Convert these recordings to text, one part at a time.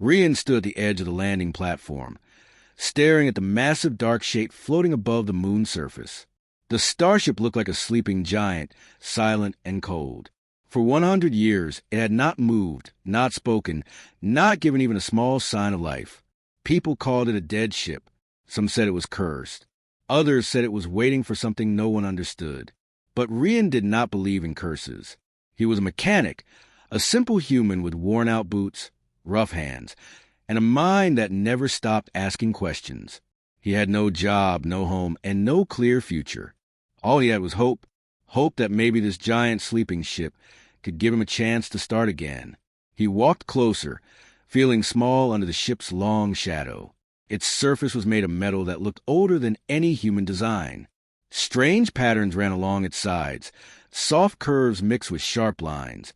Rian stood at the edge of the landing platform, staring at the massive dark shape floating above the moon's surface. The starship looked like a sleeping giant, silent and cold. For 100 years, it had not moved, not spoken, not given even a small sign of life. People called it a dead ship. Some said it was cursed. Others said it was waiting for something no one understood. But Rian did not believe in curses. He was a mechanic, a simple human with worn-out boots, rough hands, and a mind that never stopped asking questions. He had no job, no home, and no clear future. All he had was hope that maybe this giant sleeping ship could give him a chance to start again. He walked closer, feeling small under the ship's long shadow. Its surface was made of metal that looked older than any human design. Strange patterns ran along its sides, soft curves mixed with sharp lines,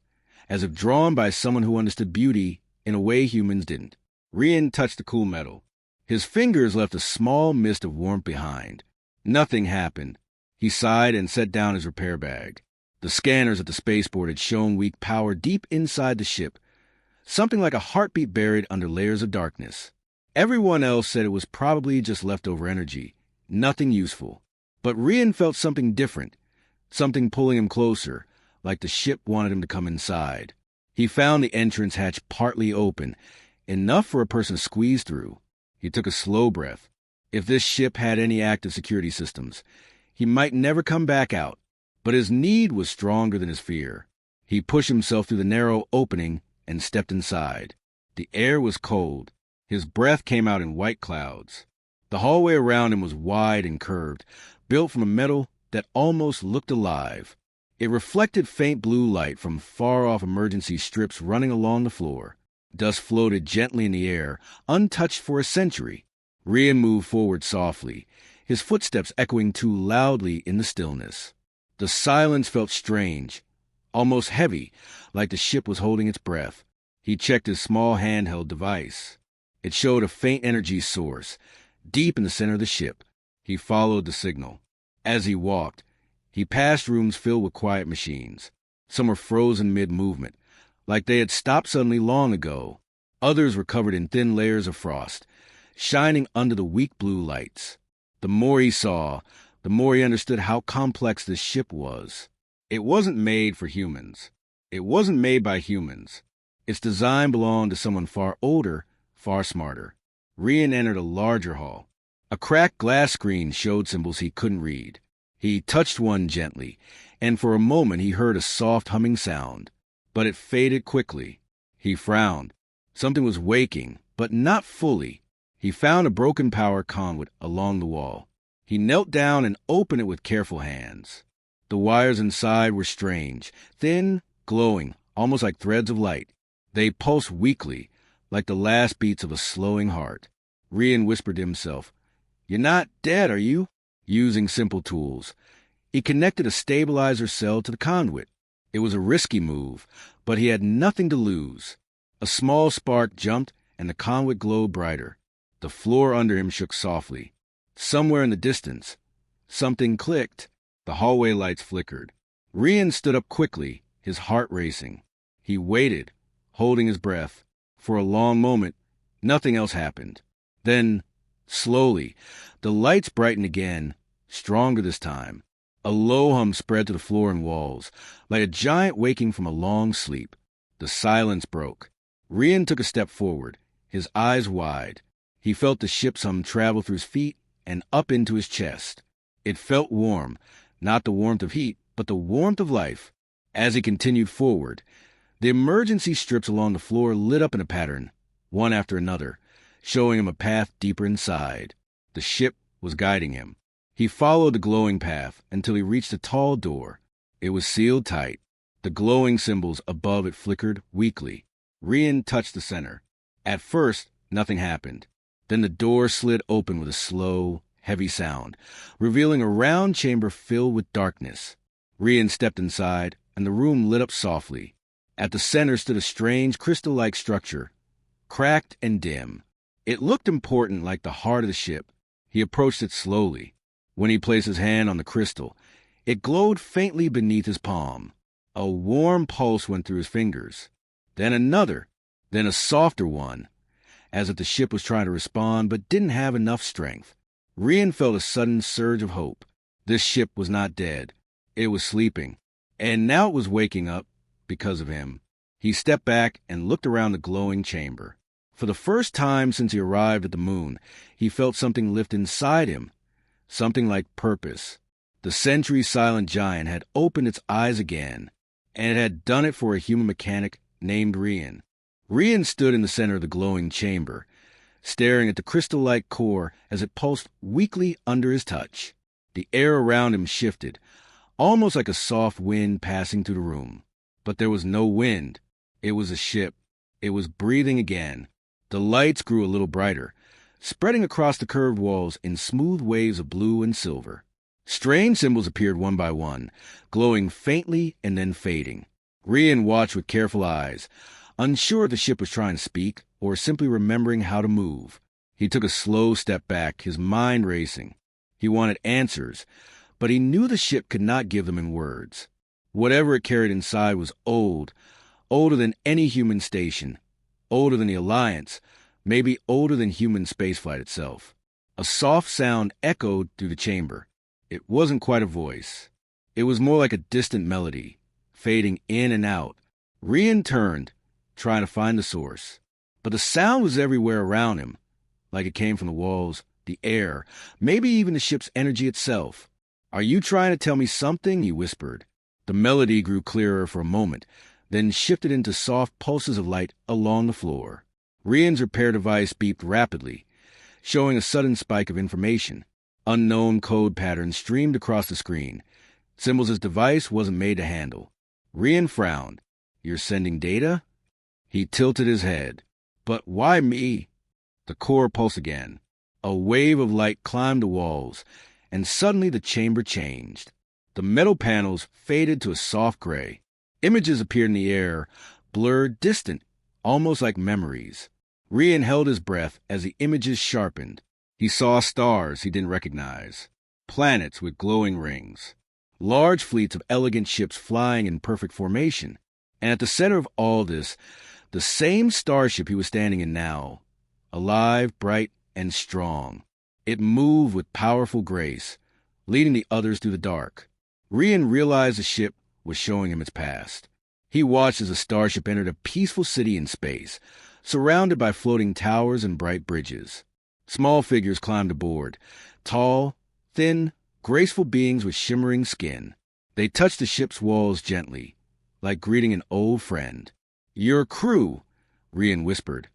as if drawn by someone who understood beauty in a way humans didn't. Rian touched the cool metal. His fingers left a small mist of warmth behind. Nothing happened. He sighed and set down his repair bag. The scanners at the spaceport had shown weak power deep inside the ship, something like a heartbeat buried under layers of darkness. Everyone else said it was probably just leftover energy, nothing useful. But Rian felt something different, something pulling him closer, like the ship wanted him to come inside. He found the entrance hatch partly open, enough for a person to squeeze through. He took a slow breath. If this ship had any active security systems, he might never come back out. But his need was stronger than his fear. He pushed himself through the narrow opening and stepped inside. The air was cold. His breath came out in white clouds. The hallway around him was wide and curved, built from a metal that almost looked alive. It reflected faint blue light from far-off emergency strips running along the floor. Dust floated gently in the air, untouched for a century. Rian moved forward softly, his footsteps echoing too loudly in the stillness. The silence felt strange, almost heavy, like the ship was holding its breath. He checked his small handheld device. It showed a faint energy source, deep in the center of the ship. He followed the signal. As he walked, he passed rooms filled with quiet machines. Some were frozen mid-movement, like they had stopped suddenly long ago. Others were covered in thin layers of frost, shining under the weak blue lights. The more he saw, the more he understood how complex this ship was. It wasn't made for humans. It wasn't made by humans. Its design belonged to someone far older, far smarter. Rian entered a larger hall. A cracked glass screen showed symbols he couldn't read. He touched one gently, and for a moment he heard a soft humming sound. But it faded quickly. He frowned. Something was waking, but not fully. He found a broken power conduit along the wall. He knelt down and opened it with careful hands. The wires inside were strange, thin, glowing, almost like threads of light. They pulsed weakly, like the last beats of a slowing heart. Rian whispered to himself, "You're not dead, are you?" Using simple tools, he connected a stabilizer cell to the conduit. It was a risky move, but he had nothing to lose. A small spark jumped, and the conduit glowed brighter. The floor under him shook softly. Somewhere in the distance, something clicked. The hallway lights flickered. Rian stood up quickly, his heart racing. He waited, holding his breath. For a long moment, nothing else happened. Then, slowly, the lights brightened again, stronger this time. A low hum spread to the floor and walls, like a giant waking from a long sleep. The silence broke. Rian took a step forward, his eyes wide. He felt the ship's hum travel through his feet and up into his chest. It felt warm, not the warmth of heat, but the warmth of life. As he continued forward, the emergency strips along the floor lit up in a pattern, one after another, showing him a path deeper inside. The ship was guiding him. He followed the glowing path until he reached a tall door. It was sealed tight. The glowing symbols above it flickered weakly. Rian touched the center. At first, nothing happened. Then the door slid open with a slow, heavy sound, revealing a round chamber filled with darkness. Rian stepped inside, and the room lit up softly. At the center stood a strange crystal-like structure, cracked and dim. It looked important, like the heart of the ship. He approached it slowly. When he placed his hand on the crystal, it glowed faintly beneath his palm. A warm pulse went through his fingers. Then another, then a softer one. as if the ship was trying to respond but didn't have enough strength. Rian felt a sudden surge of hope. This ship was not dead. It was sleeping, and now it was waking up because of him. He stepped back and looked around the glowing chamber. For the first time since he arrived at the moon, he felt something lift inside him, something like purpose. The Century-Silent giant had opened its eyes again, and it had done it for a human mechanic named Rian. Rian stood in the center of the glowing chamber, staring at the crystal-like core as it pulsed weakly under his touch. The air around him shifted, almost like a soft wind passing through the room. But there was no wind. It was a ship. It was breathing again. The lights grew a little brighter, spreading across the curved walls in smooth waves of blue and silver. Strange symbols appeared one by one, glowing faintly and then fading. Rian watched with careful eyes, unsure if the ship was trying to speak or simply remembering how to move. He took a slow step back, his mind racing. He wanted answers, but he knew the ship could not give them in words. Whatever it carried inside was old, older than any human station, older than the Alliance, maybe older than human spaceflight itself. A soft sound echoed through the chamber. It wasn't quite a voice. It was more like a distant melody, fading in and out. Rian turned, trying to find the source. But the sound was everywhere around him, like it came from the walls, the air, maybe even the ship's energy itself. "Are you trying to tell me something?" he whispered. The melody grew clearer for a moment, then shifted into soft pulses of light along the floor. Rian's repair device beeped rapidly, showing a sudden spike of information. Unknown code patterns streamed across the screen, symbols his device wasn't made to handle. Rian frowned. "You're sending data?" He tilted his head. "But why me?" The core pulsed again. A wave of light climbed the walls, and suddenly the chamber changed. The metal panels faded to a soft gray. Images appeared in the air, blurred, distant, almost like memories. Rian held his breath as the images sharpened. He saw stars he didn't recognize, planets with glowing rings, large fleets of elegant ships flying in perfect formation. And at the center of all this, the same starship he was standing in now, alive, bright, and strong. It moved with powerful grace, leading the others through the dark. Rian realized the ship was showing him its past. He watched as the starship entered a peaceful city in space, surrounded by floating towers and bright bridges. Small figures climbed aboard, tall, thin, graceful beings with shimmering skin. They touched the ship's walls gently, like greeting an old friend. "Your crew," Rian whispered,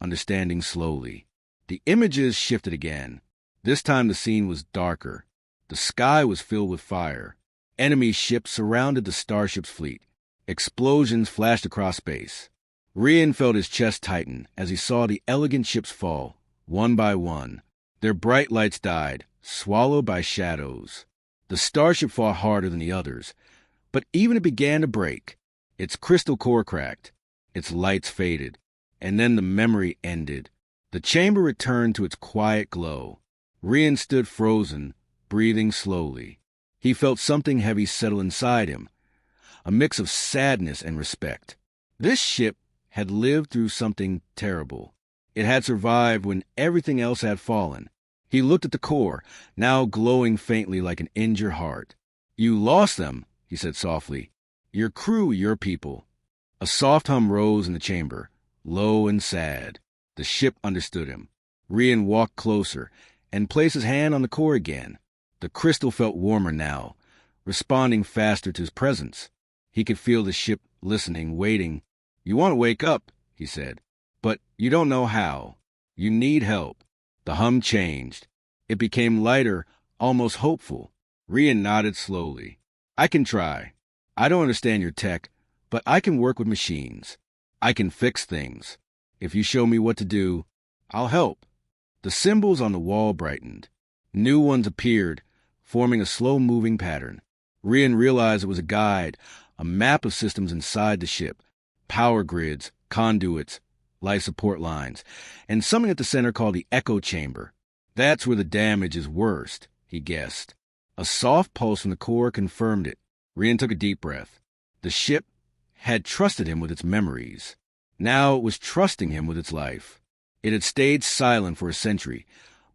understanding slowly. The images shifted again. This time the scene was darker. The sky was filled with fire. Enemy ships surrounded the starship's fleet. Explosions flashed across space. Rian felt his chest tighten as he saw the elegant ships fall, one by one. Their bright lights died, swallowed by shadows. The starship fought harder than the others, but even it began to break. Its crystal core cracked. Its lights faded. And then the memory ended. The chamber returned to its quiet glow. Rian stood frozen, breathing slowly. He felt something heavy settle inside him, a mix of sadness and respect. This ship had lived through something terrible. It had survived when everything else had fallen. He looked at the core, now glowing faintly like an injured heart. "You lost them," he said softly. "Your crew, your people." A soft hum rose in the chamber, low and sad. The ship understood him. Rian walked closer and placed his hand on the core again. The crystal felt warmer now, responding faster to his presence. He could feel the ship listening, waiting. "You want to wake up," he said, "but you don't know how. You need help." The hum changed. It became lighter, almost hopeful. Rian nodded slowly. "I can try. I don't understand your tech, but I can work with machines. I can fix things. If you show me what to do, I'll help." The symbols on the wall brightened. New ones appeared, forming a slow-moving pattern. Rian realized it was a guide, a map of systems inside the ship, power grids, conduits, life support lines, and something at the center called the echo chamber. That's where the damage is worst, he guessed. A soft pulse from the core confirmed it. Rian took a deep breath. The ship had trusted him with its memories. Now it was trusting him with its life. It had stayed silent for a century,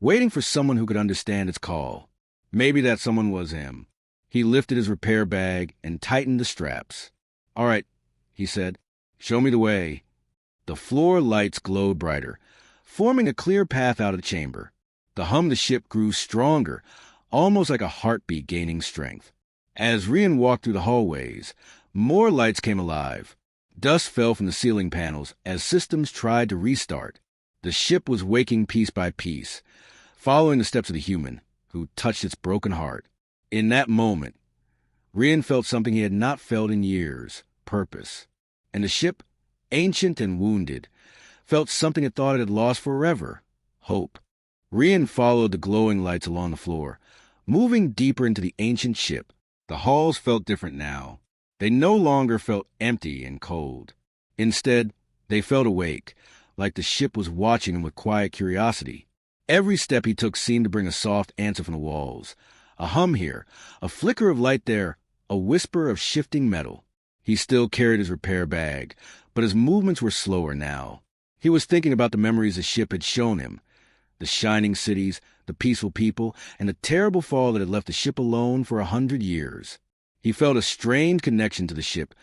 waiting for someone who could understand its call. Maybe that someone was him. He lifted his repair bag and tightened the straps. "All right," he said. "Show me the way." The floor lights glowed brighter, forming a clear path out of the chamber. The hum of the ship grew stronger, almost like a heartbeat gaining strength. As Rian walked through the hallways, more lights came alive. Dust fell from the ceiling panels as systems tried to restart. The ship was waking piece by piece, following the steps of the human, who touched its broken heart. In that moment, Rian felt something he had not felt in years: purpose. And the ship, ancient and wounded, felt something it thought it had lost forever: hope. Rian followed the glowing lights along the floor, moving deeper into the ancient ship. The halls felt different now. They no longer felt empty and cold. Instead, they felt awake, like the ship was watching him with quiet curiosity. Every step he took seemed to bring a soft answer from the walls. A hum here, a flicker of light there, a whisper of shifting metal. He still carried his repair bag, but his movements were slower now. He was thinking about the memories the ship had shown him: the shining cities, the peaceful people, and the terrible fall that had left the ship alone for 100 years. He felt a strained connection to the ship,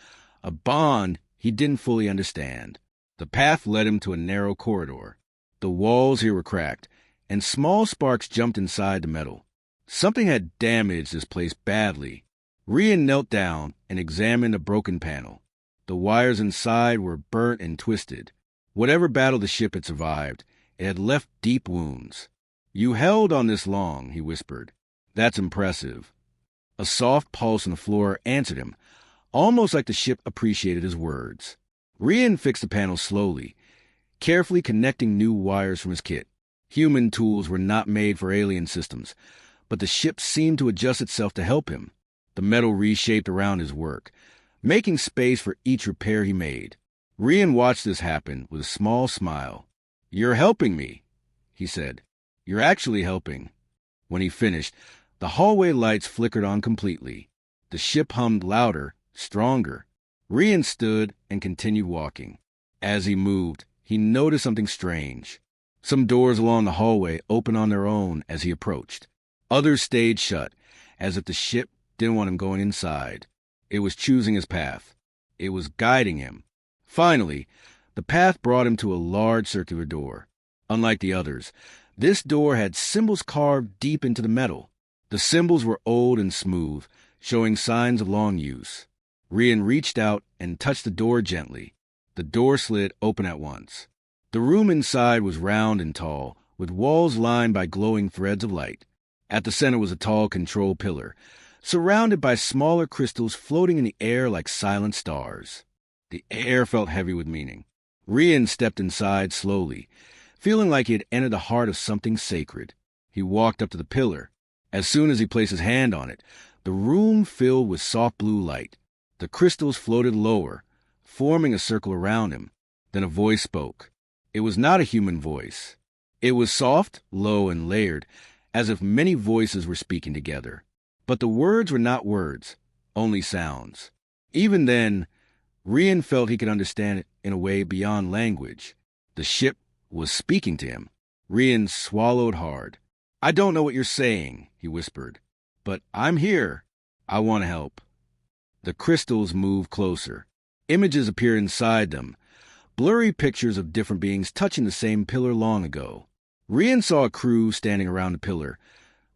a bond he didn't fully understand. The path led him to a narrow corridor. The walls here were cracked, and small sparks jumped inside the metal. Something had damaged this place badly. Rian knelt down and examined a broken panel. The wires inside were burnt and twisted. Whatever battle the ship had survived, it had left deep wounds. "You held on this long," he whispered. "That's impressive." A soft pulse on the floor answered him, almost like the ship appreciated his words. Rian fixed the panel slowly, carefully connecting new wires from his kit. Human tools were not made for alien systems, but the ship seemed to adjust itself to help him. The metal reshaped around his work, making space for each repair he made. Rian watched this happen with a small smile. "You're helping me," he said. "You're actually helping." When he finished, the hallway lights flickered on completely. The ship hummed louder, stronger. Rian stood and continued walking. As he moved, he noticed something strange. Some doors along the hallway opened on their own as he approached. Others stayed shut, as if the ship didn't want him going inside. It was choosing his path. It was guiding him. Finally, the path brought him to a large circular door. Unlike the others, this door had symbols carved deep into the metal. The symbols were old and smooth, showing signs of long use. Rian reached out and touched the door gently. The door slid open at once. The room inside was round and tall, with walls lined by glowing threads of light. At the center was a tall control pillar, surrounded by smaller crystals floating in the air like silent stars. The air felt heavy with meaning. Rian stepped inside slowly, feeling like he had entered the heart of something sacred. He walked up to the pillar. As soon as he placed his hand on it, the room filled with soft blue light. The crystals floated lower, forming a circle around him. Then a voice spoke. It was not a human voice. It was soft, low, and layered, as if many voices were speaking together. But the words were not words, only sounds. Even then, Rian felt he could understand it in a way beyond language. The ship was speaking to him. Rian swallowed hard. "I don't know what you're saying," he whispered, "but I'm here. I want to help." The crystals moved closer. Images appeared inside them, blurry pictures of different beings touching the same pillar long ago. Rian saw a crew standing around the pillar,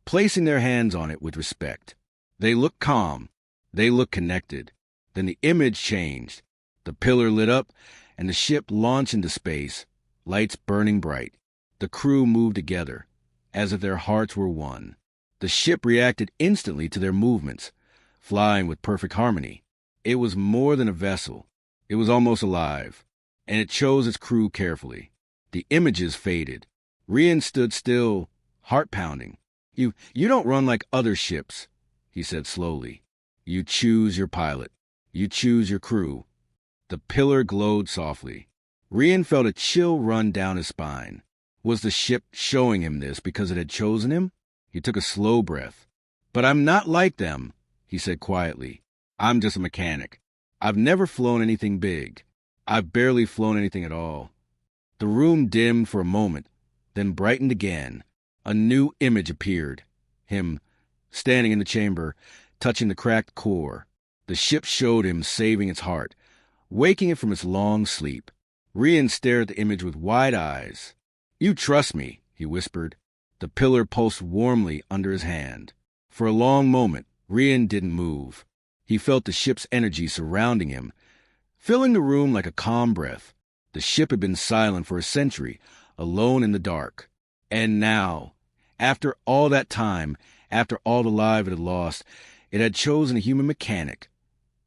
placing their hands on it with respect. They looked calm. They looked connected. Then the image changed. The pillar lit up, and the ship launched into space, lights burning bright. The crew moved together, as if their hearts were one. The ship reacted instantly to their movements, flying with perfect harmony. It was more than a vessel. It was almost alive, and it chose its crew carefully. The images faded. Rian stood still, heart pounding. You don't run like other ships," he said slowly. "You choose your pilot. You choose your crew." The pillar glowed softly. Rian felt a chill run down his spine. Was the ship showing him this because it had chosen him? He took a slow breath. "But I'm not like them," he said quietly. "I'm just a mechanic. I've never flown anything big. I've barely flown anything at all." The The room dimmed for a moment, then brightened again. A new image appeared. Him, standing in the chamber, touching the cracked core. The ship showed him saving its heart, waking it from its long sleep. Rian stared at the image with wide eyes. "You trust me," he whispered. The pillar pulsed warmly under his hand. For a long moment, Rian didn't move. He felt the ship's energy surrounding him, filling the room like a calm breath. The ship had been silent for a century, alone in the dark. And now, after all that time, after all the life it had lost, it had chosen a human mechanic.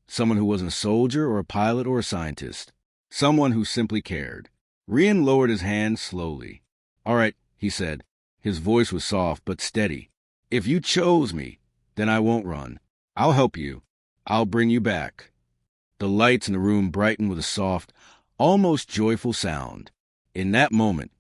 Someone who wasn't a soldier or a pilot or a scientist. Someone who simply cared. Rian lowered his hand slowly. "All right," he said. His voice was soft but steady. "If you chose me, then I won't run. I'll help you. I'll bring you back." The lights in the room brightened with a soft, almost joyful sound. In that moment,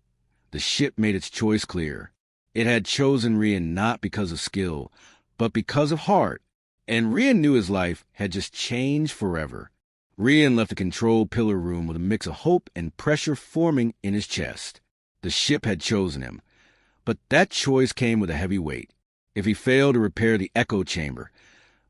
the ship made its choice clear. It had chosen Rian not because of skill, but because of heart. And Rian knew his life had just changed forever. Rian left the control pillar room with a mix of hope and pressure forming in his chest. The ship had chosen him. But that choice came with a heavy weight. If he failed to repair the echo chamber,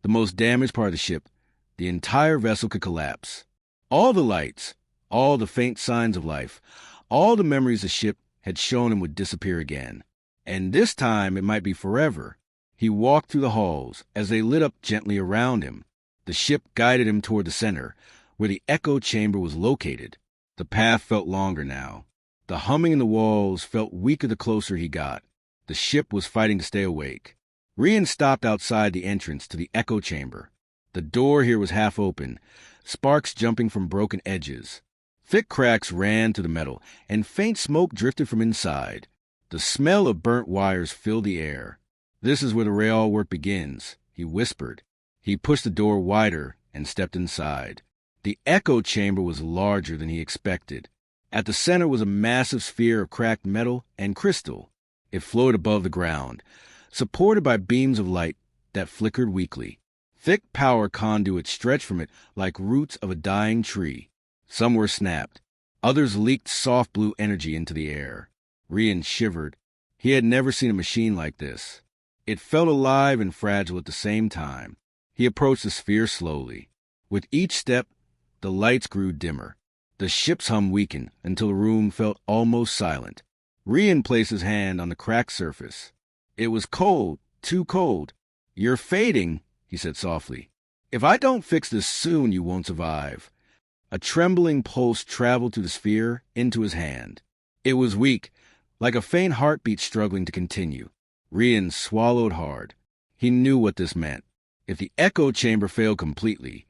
the most damaged part of the ship, the entire vessel could collapse. All the lights, all the faint signs of life, all the memories the ship had shown him would disappear again. And this time it might be forever. He walked through the halls as they lit up gently around him. The ship guided him toward the center, where the echo chamber was located. The path felt longer now. The humming in the walls felt weaker the closer he got. The ship was fighting to stay awake. Rian stopped outside the entrance to the echo chamber. The door here was half open, sparks jumping from broken edges. Thick cracks ran through the metal, and faint smoke drifted from inside. The smell of burnt wires filled the air. "This is where the rail work begins," he whispered. He pushed the door wider and stepped inside. The echo chamber was larger than he expected. At the center was a massive sphere of cracked metal and crystal. It floated above the ground, supported by beams of light that flickered weakly. Thick power conduits stretched from it like roots of a dying tree. Some were snapped. Others leaked soft blue energy into the air. Rian shivered. He had never seen a machine like this. It felt alive and fragile at the same time. He approached the sphere slowly. With each step, the lights grew dimmer. The ship's hum weakened until the room felt almost silent. Rian placed his hand on the cracked surface. It was cold, too cold. "You're fading," he said softly. "If I don't fix this soon, you won't survive." A trembling pulse traveled through the sphere into his hand. It was weak, like a faint heartbeat struggling to continue. Rian swallowed hard. He knew what this meant. If the echo chamber failed completely,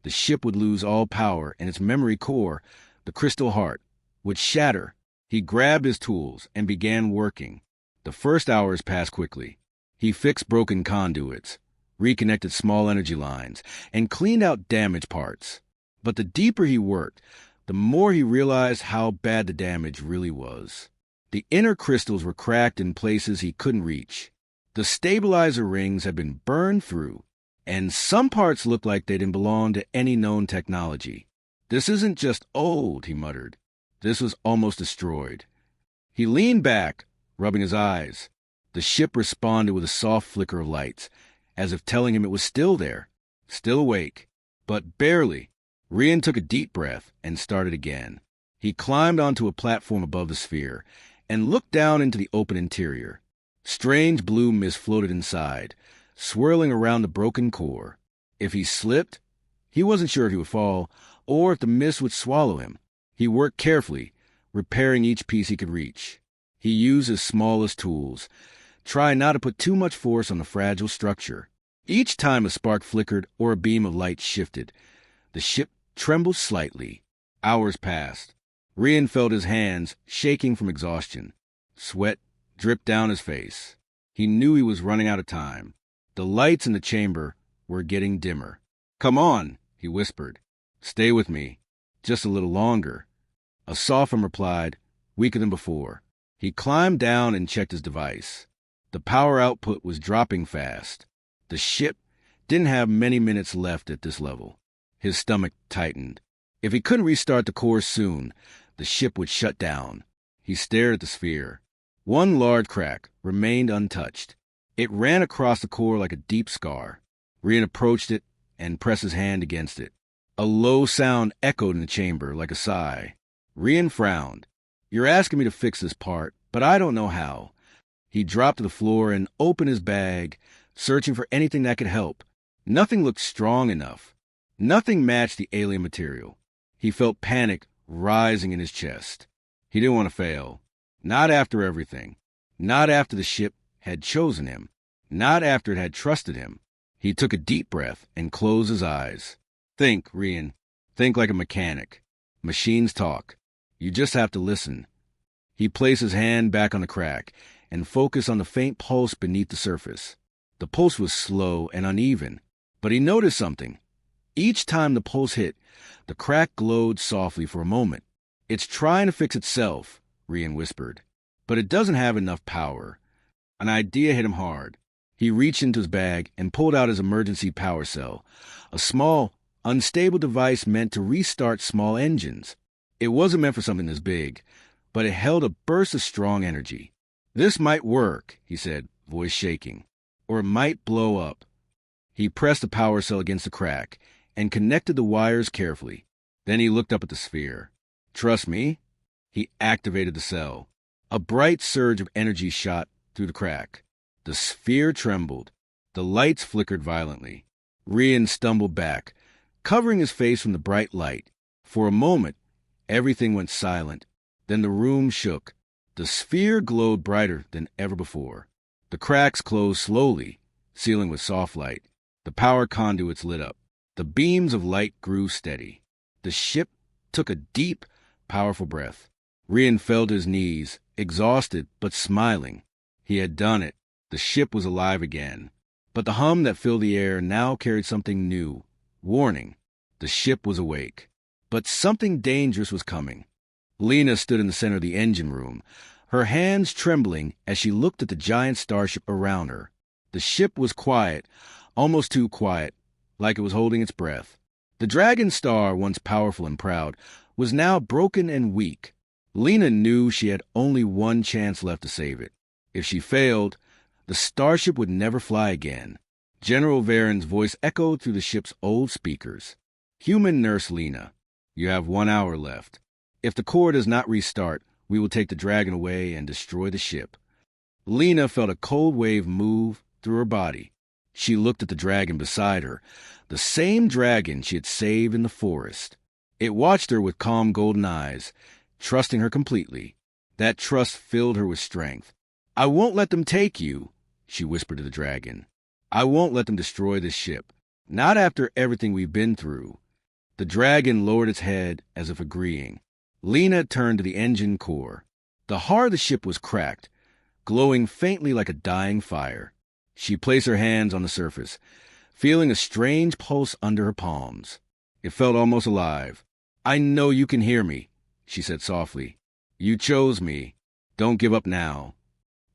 the ship would lose all power, and its memory core, the crystal heart, would shatter. He grabbed his tools and began working. The first hours passed quickly. He fixed broken conduits, reconnected small energy lines, and cleaned out damaged parts. But the deeper he worked, the more he realized how bad the damage really was. The inner crystals were cracked in places he couldn't reach. The stabilizer rings had been burned through, and some parts looked like they didn't belong to any known technology. "This isn't just old," he muttered. This was almost destroyed. He leaned back, rubbing his eyes. The ship responded with a soft flicker of lights, as if telling him it was still there, still awake, but barely. Rian took a deep breath and started again. He climbed onto a platform above the sphere and looked down into the open interior. Strange blue mist floated inside, swirling around the broken core. If he slipped, he wasn't sure if he would fall or if the mist would swallow him. He worked carefully, repairing each piece he could reach. He used his smallest tools, trying not to put too much force on the fragile structure. Each time a spark flickered or a beam of light shifted, the ship trembled slightly. Hours passed. Rian felt his hands shaking from exhaustion. Sweat dripped down his face. He knew he was running out of time. The lights in the chamber were getting dimmer. "Come on," he whispered. "Stay with me. Just a little longer." A soft hum replied, weaker than before. He climbed down and checked his device. The power output was dropping fast. The ship didn't have many minutes left at this level. His stomach tightened. If he couldn't restart the core soon, the ship would shut down. He stared at the sphere. One large crack remained untouched. It ran across the core like a deep scar. Rian approached it and pressed his hand against it. A low sound echoed in the chamber like a sigh. Rian frowned. "You're asking me to fix this part, but I don't know how." He dropped to the floor and opened his bag, searching for anything that could help. Nothing looked strong enough. Nothing matched the alien material. He felt panic rising in his chest. He didn't want to fail. Not after everything. Not after the ship had chosen him. Not after it had trusted him. He took a deep breath and closed his eyes. "Think, Rian. Think like a mechanic. Machines talk. You just have to listen." He placed his hand back on the crack and focused on the faint pulse beneath the surface. The pulse was slow and uneven, but he noticed something. Each time the pulse hit, the crack glowed softly for a moment. "It's trying to fix itself," Rian whispered, "but it doesn't have enough power." An idea hit him hard. He reached into his bag and pulled out his emergency power cell, a small, unstable device meant to restart small engines. It wasn't meant for something this big, but it held a burst of strong energy. "This might work," he said, voice shaking, "or it might blow up." He pressed the power cell against the crack and connected the wires carefully. Then he looked up at the sphere. "Trust me?" He activated the cell. A bright surge of energy shot through the crack. The sphere trembled. The lights flickered violently. Rian stumbled back, covering his face from the bright light. For a moment, everything went silent. Then the room shook. The sphere glowed brighter than ever before. The cracks closed slowly, sealing with soft light. The power conduits lit up. The beams of light grew steady. The ship took a deep, powerful breath. Rian fell to his knees, exhausted but smiling. He had done it. The ship was alive again. But the hum that filled the air now carried something new. Warning. The ship was awake. But something dangerous was coming. Lena stood in the center of the engine room, her hands trembling as she looked at the giant starship around her. The ship was quiet, almost too quiet, like it was holding its breath. The Dragon Star, once powerful and proud, was now broken and weak. Lena knew she had only one chance left to save it. If she failed, the starship would never fly again. General Varen's voice echoed through the ship's old speakers. "Human Nurse Lena, you have 1 hour left. If the core does not restart, we will take the dragon away and destroy the ship." Lena felt a cold wave move through her body. She looked at the dragon beside her, the same dragon she had saved in the forest. It watched her with calm golden eyes, trusting her completely. That trust filled her with strength. "I won't let them take you," she whispered to the dragon. "I won't let them destroy this ship. Not after everything we've been through." The dragon lowered its head as if agreeing. Lena turned to the engine core. The heart of the ship was cracked, glowing faintly like a dying fire. She placed her hands on the surface, feeling a strange pulse under her palms. It felt almost alive. "I know you can hear me," she said softly. "You chose me. Don't give up now."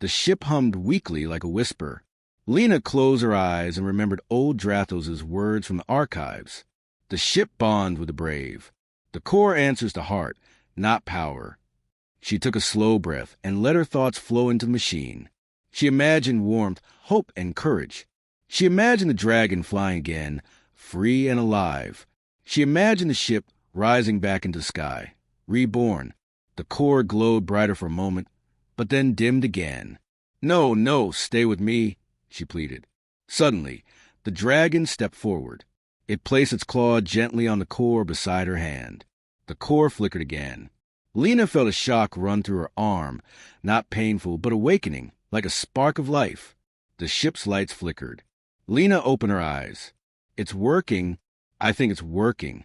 The ship hummed weakly like a whisper. Lena closed her eyes and remembered old Drathos' words from the archives. The ship bonds with the brave. The core answers to heart, not power. She took a slow breath and let her thoughts flow into the machine. She imagined warmth, hope, and courage. She imagined the dragon flying again, free and alive. She imagined the ship rising back into the sky, reborn. The core glowed brighter for a moment, but then dimmed again. "No, no, stay with me," she pleaded. Suddenly, the dragon stepped forward. It placed its claw gently on the core beside her hand. The core flickered again. Lena felt a shock run through her arm, not painful, but awakening, like a spark of life. The ship's lights flickered. Lena opened her eyes. "It's working. I think it's working."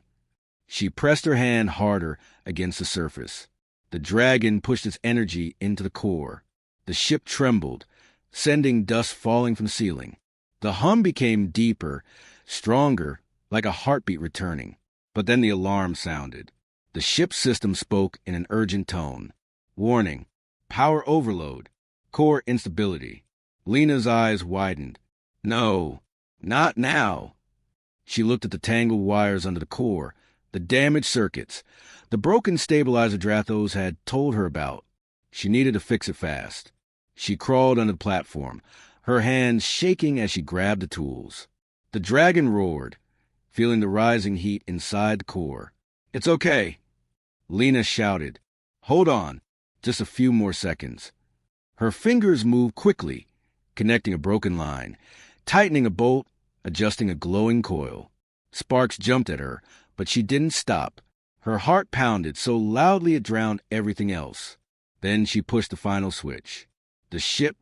She pressed her hand harder against the surface. The dragon pushed its energy into the core. The ship trembled, sending dust falling from the ceiling. The hum became deeper, stronger, like a heartbeat returning. But then the alarm sounded. The ship's system spoke in an urgent tone. "Warning. Power overload. Core instability." Lena's eyes widened. "No, not now." She looked at the tangled wires under the core. the damaged circuits, the broken stabilizer Drathos had told her about. She needed to fix it fast. She crawled under the platform, her hands shaking as she grabbed the tools. The dragon roared, feeling the rising heat inside the core. "It's okay," Lena shouted. "Hold on, just a few more seconds." Her fingers moved quickly, connecting a broken line, tightening a bolt, adjusting a glowing coil. Sparks jumped at her, but she didn't stop. Her heart pounded so loudly it drowned everything else. Then she pushed the final switch. The ship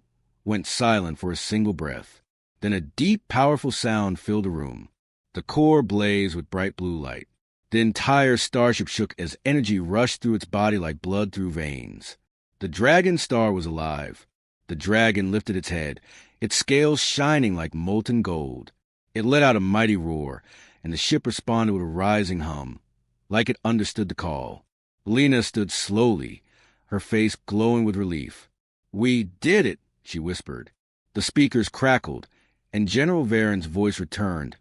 went silent for a single breath. Then a deep, powerful sound filled the room. The core blazed with bright blue light. The entire starship shook as energy rushed through its body like blood through veins. The dragon star was alive. The dragon lifted its head, its scales shining like molten gold. It let out a mighty roar, and the ship responded with a rising hum, like it understood the call. Lena stood slowly, her face glowing with relief. "We did it," she whispered. The speakers crackled, and General Varen's voice returned,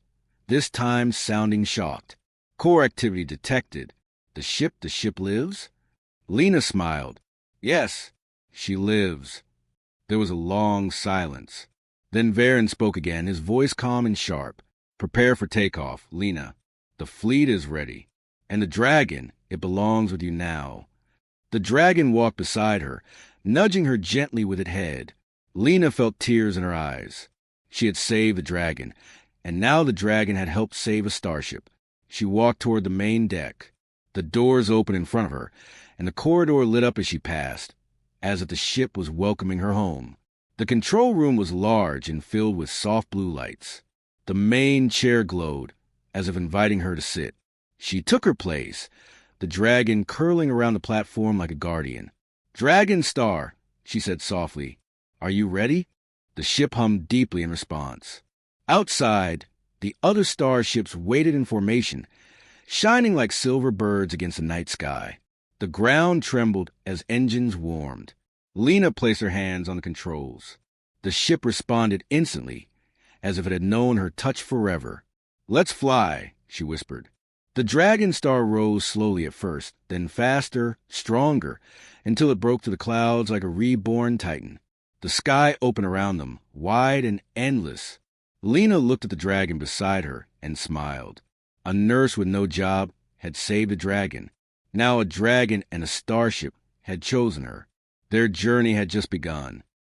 this time sounding shocked. "Core activity detected. The ship lives?" Lena smiled. "Yes, she lives." There was a long silence. Then Varen spoke again, his voice calm and sharp. "Prepare for takeoff, Lena. The fleet is ready. And the dragon, it belongs with you now." The dragon walked beside her, nudging her gently with its head. Lena felt tears in her eyes. She had saved the dragon, and now the dragon had helped save a starship. She walked toward the main deck. The doors opened in front of her, and the corridor lit up as she passed, as if the ship was welcoming her home. The control room was large and filled with soft blue lights. The main chair glowed, as if inviting her to sit. She took her place, the dragon curling around the platform like a guardian. "Dragon Star," she said softly. "Are you ready?" The ship hummed deeply in response. Outside, the other starships waited in formation, shining like silver birds against the night sky. The ground trembled as engines warmed. Lena placed her hands on the controls. The ship responded instantly, as if it had known her touch forever. "Let's fly," she whispered. The Dragon Star rose slowly at first, then faster, stronger, until it broke through the clouds like a reborn titan. The sky opened around them, wide and endless. Lena looked at the dragon beside her and smiled. A nurse with no job had saved a dragon. Now a dragon and a starship had chosen her. Their journey had just begun.